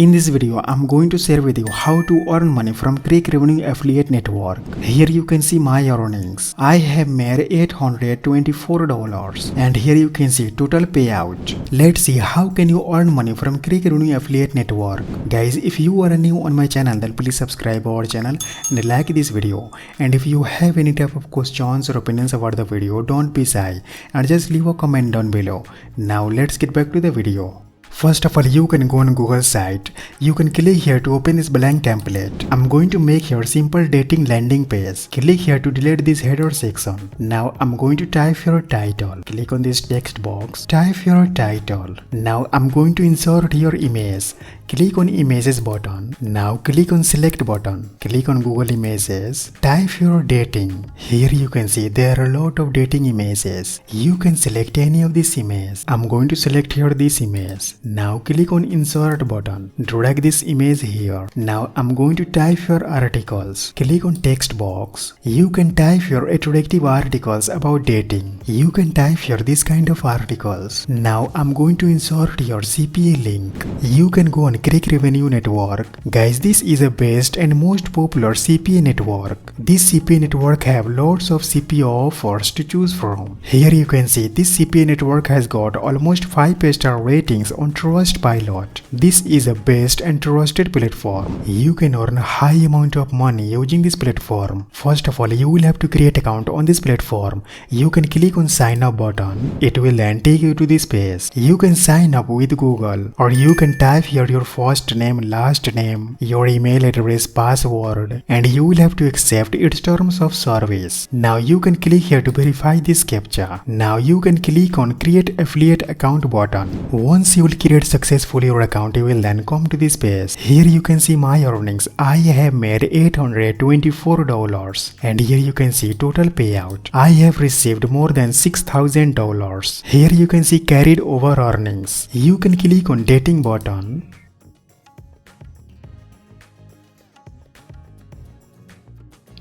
In this video, I'm going to share with you how to earn money from CrakRevenue affiliate network. Here you can see my earnings. I have made $824 and here you can see total payout. Let's see how can you earn money from CrakRevenue affiliate network. Guys, if you are new on my channel, then please subscribe our channel and like this video. And if you have any type of questions or opinions about the video, don't be shy and just leave a comment down below. Now let's get back to the video. First of all, you can go on Google site. You can click here to open this blank template. I'm going to make here simple dating landing page. Click here to delete this header section. Now I'm going to type your title. Click on this text box. Type your title. Now I'm going to insert your image. Click on images button. Now click on select button. Click on Google Images. Type your dating. Here you can see there are a lot of dating images. You can select any of these images. I'm going to select here this image. Now click on insert button. Drag this image here. Now I'm going to type your articles. Click on text box. You can type your attractive articles about dating. You can type here this kind of articles. Now I'm going to insert your CPA link. You can go on CrakRevenue network. Guys, this is the best and most popular CPA network. This CPA network have lots of CPA offers to choose from. Here you can see this CPA network has got almost 5-star ratings on Trustpilot. This is a best and trusted platform. You can earn a high amount of money using this platform. First of all, you will have to create an account on this platform. You can click on sign up button. It will then take you to this page. You can sign up with Google, or you can type here your first name, last name, your email address, password, and you will have to accept its terms of service. Now you can click here to verify this captcha. Now you can click on create affiliate account button. Once you will create successfully your account, you will then come to this page. Here you can see my earnings. I have made $824 and here you can see total payout. I have received more than $6,000. Here you can see carried over earnings. You can click on dating button.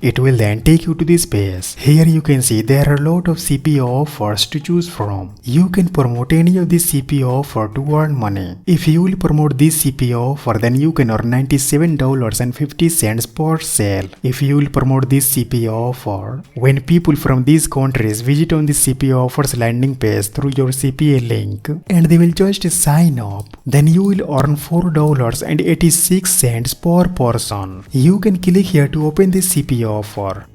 It will then take you to this page. Here you can see there are a lot of CPA offers to choose from. You can promote any of this CPA offer to earn money. If you will promote this CPA offer, then you can earn $97.50 per sale. If you will promote this CPA offer, when people from these countries visit on this CPA offers landing page through your CPA link and they will just sign up, then you will earn $4.86 per person. You can click here to open this CPA offer.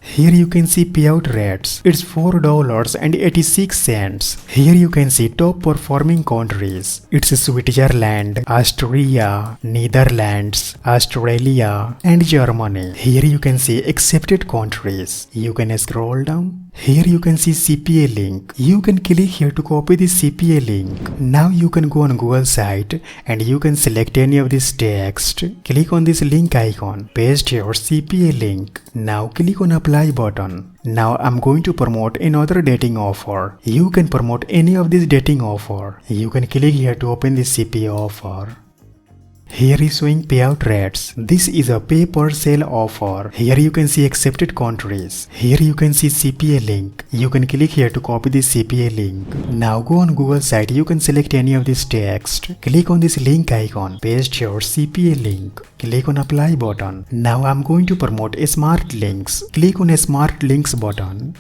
Here you can see payout rates. It's $4.86. Here you can see top performing countries. It's Switzerland, Austria, Netherlands, Australia, and Germany. Here you can see accepted countries. You can scroll down. Here you can see CPA link. You can click here to copy this CPA link. Now you can go on Google site and you can select any of this text. Click on this link icon. Paste your CPA link. Now click on apply button. Now I'm going to promote another dating offer. You can promote any of this dating offer. You can click here to open this CPA offer. Here is showing payout rates. This is a pay per sale offer. Here you can see accepted countries. Here you can see CPA link. You can click here to copy this CPA link. Now go on Google site. You can select any of this text. Click on this link icon. Paste your CPA link. Click on apply button. Now I'm going to promote smart links. Click on smart links button.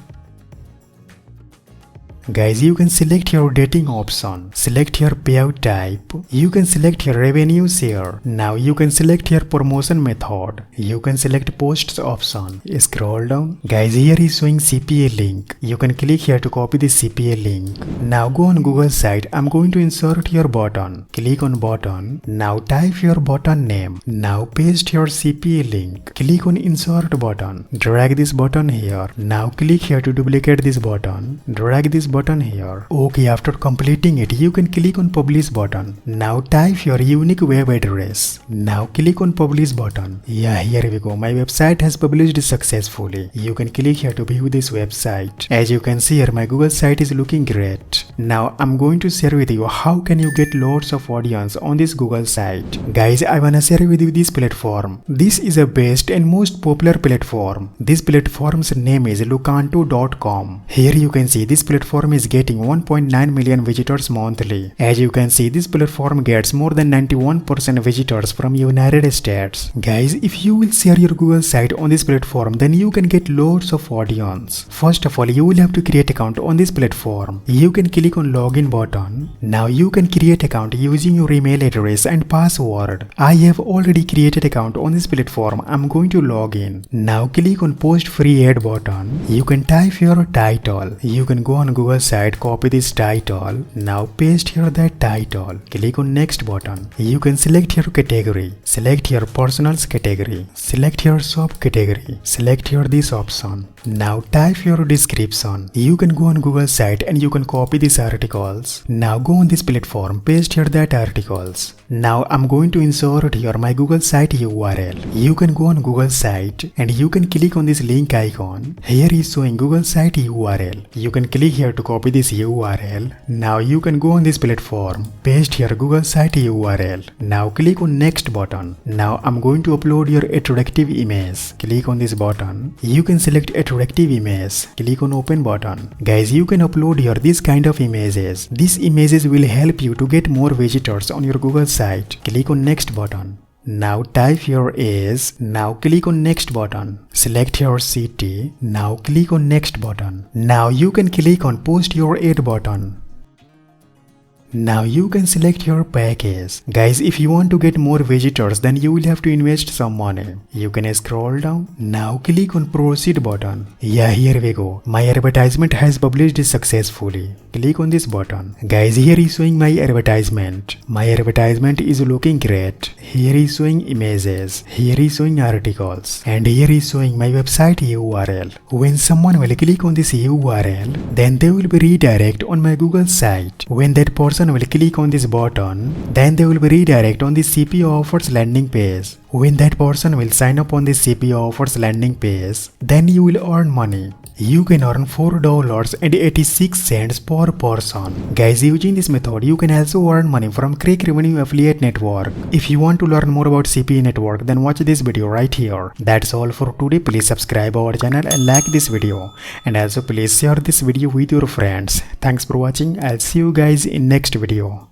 Guys, you can select your dating option, select your payout type, you can select your revenue share. Now you can select your promotion method, you can select posts option. Scroll down. Guys, here is showing CPA link. You can click here to copy this CPA link. Now go on Google site. I'm going to insert your button. Click on button. Now type your button name. Now paste your CPA link. Click on insert button. Drag this button here. Now click here to duplicate this button. Drag this button here. Okay, after completing it, you can click on publish button. Now type your unique web address. Now click on publish button. Yeah, here we go. My website has published successfully. You can click here to view this website. As you can see here, my Google site is looking great. Now I'm going to share with you how can you get lots of audience on this Google site. Guys, I wanna share with you this platform. This is the best and most popular platform. This platform's name is Loukanto.com. Here you can see this platform platform is getting 1.9 million visitors monthly. As you can see, this platform gets more than 91% visitors from United States. Guys, if you will share your Google site on this platform, then you can get loads of audience. First of all, you will have to create account on this platform. You can click on login button. Now you can create account using your email address and password. I have already created account on this platform. I'm going to log in. Now click on post free ad button. You can type your title. You can go on Google site, copy this title. Now paste here that title. Click on next button. You can select your category. Select your personals category. Select your shop category. Select here this option. Now type your description. You can go on Google site and you can copy these articles. Now go on this platform, paste here that articles. Now I'm going to insert here my Google site URL. You can go on Google site and you can click on this link icon. Here is showing Google site URL. You can click here to copy this URL. Now you can go on this platform, paste here Google site URL. Now click on next button. Now I'm going to upload your attractive image. Click on this button. You can select attractive image. Click on open button. Guys, you can upload here this kind of images. These images will help you to get more visitors on your Google site. Click on next button. Now type your age. Now click on next button. Select your city. Now click on next button. Now you can click on post your ad button. Now you can select your package. Guys, if you want to get more visitors, then you will have to invest some money. You can scroll down. Now click on proceed button. Yeah, here we go. My advertisement has published successfully. Click on this button. Guys, here is showing my advertisement. My advertisement is looking great. Here is showing images. Here is showing articles. And here is showing my website URL. When someone will click on this URL, then they will be redirect on my Google site. When that person will click on this button, then they will be redirect on the CPO offers landing page. When that person will sign up on the CPO offers landing page, then you will earn money. You can earn $4.86 per person. Guys, using this method, you can also earn money from CrakRevenue affiliate network. If you want to learn more about CPA network, then watch this video right here. That's all for today. Please subscribe our channel and like this video. And also please share this video with your friends. Thanks for watching. I'll see you guys in next video.